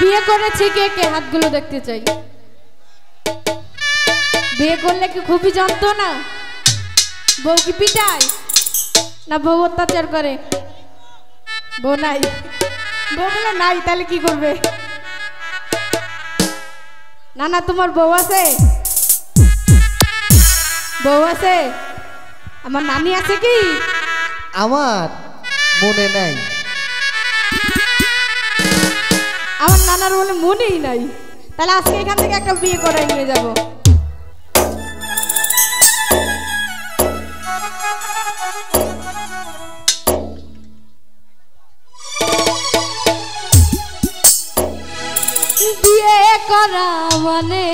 বিয়ে করেছে কে কে হাতগুলো দেখতে চাই। বিয়ে করলে কি খুবই যন্ত্রণা? বউ কি পিটায় না বউ অত্যাচার করে? বউ নাই, বউ বলে নাই, তাহলে কি করবে? না না তোমার বউ আছে? বউ আছে? আমার নানি আছে কি? আমার মনে নাই। আমার নানার বলে মনেই নাই। তাহলে আজকে এখান থেকে একটা বিয়ে করে নিয়ে যাব। বিয়ে করা মানে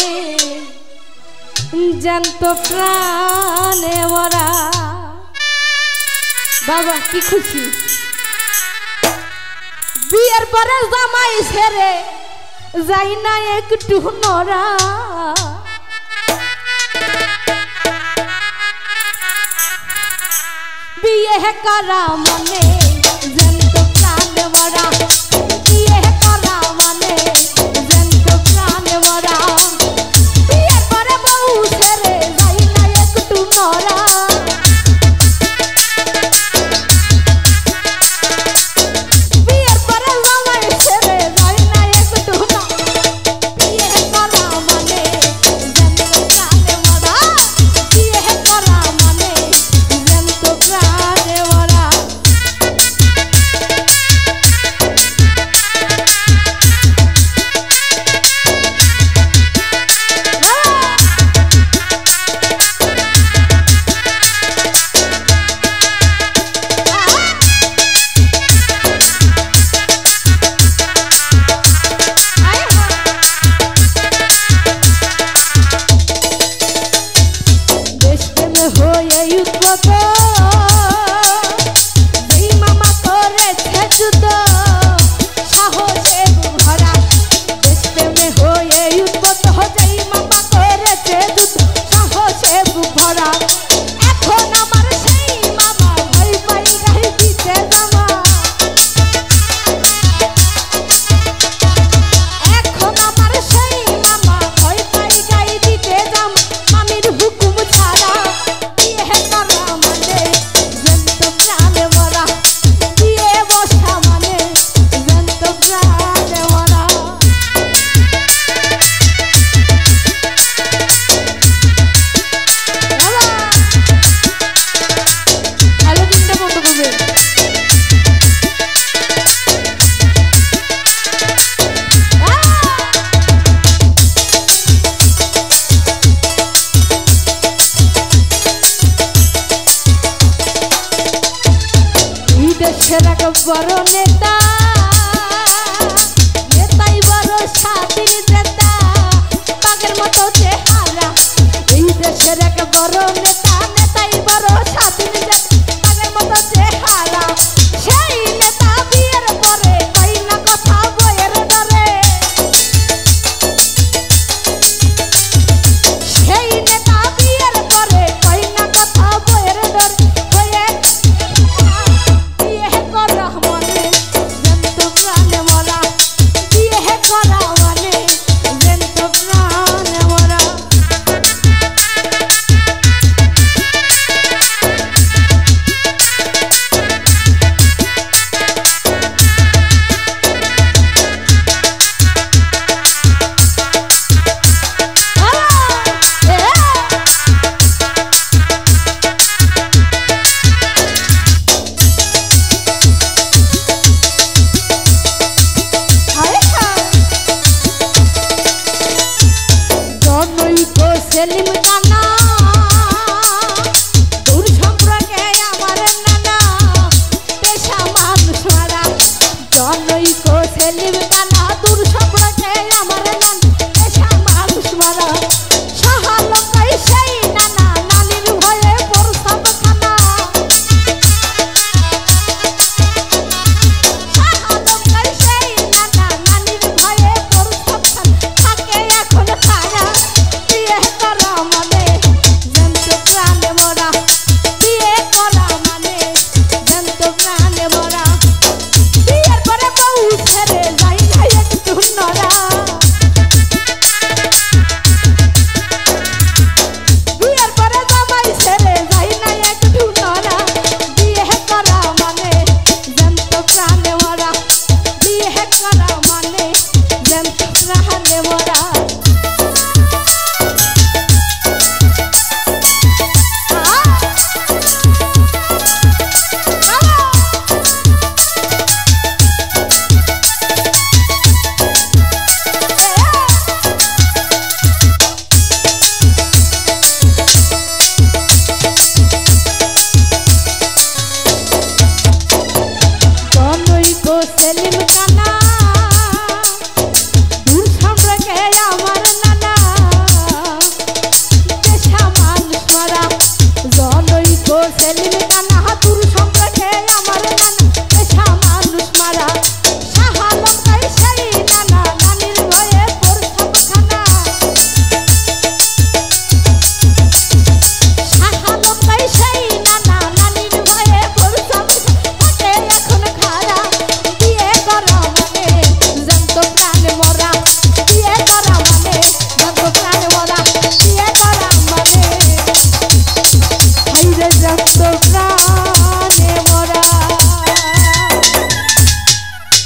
জ্যান্ত প্রাণে মরা। বাবা কি খুশি! বিয়ের পরে জামাই ছেড়ে যাই না একটু নড়া। বিয়ে করা মানে জ্যান্ত প্রাণে মরা। বিয়ে করা মানে জ্যান্ত প্রাণে মরা। বিয়ের পরে বউ ছেড়ে যাই না একটু নড়া। বিয়ের পরে জামাই ছেড়ে যাই না একটু নড়া। বিয়ে করা মানে জ্যান্ত প্রাণে মরা। বিয়ে করা মানে জ্যান্ত প্রাণে মরা।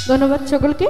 ধন্যবাদ সকলকে।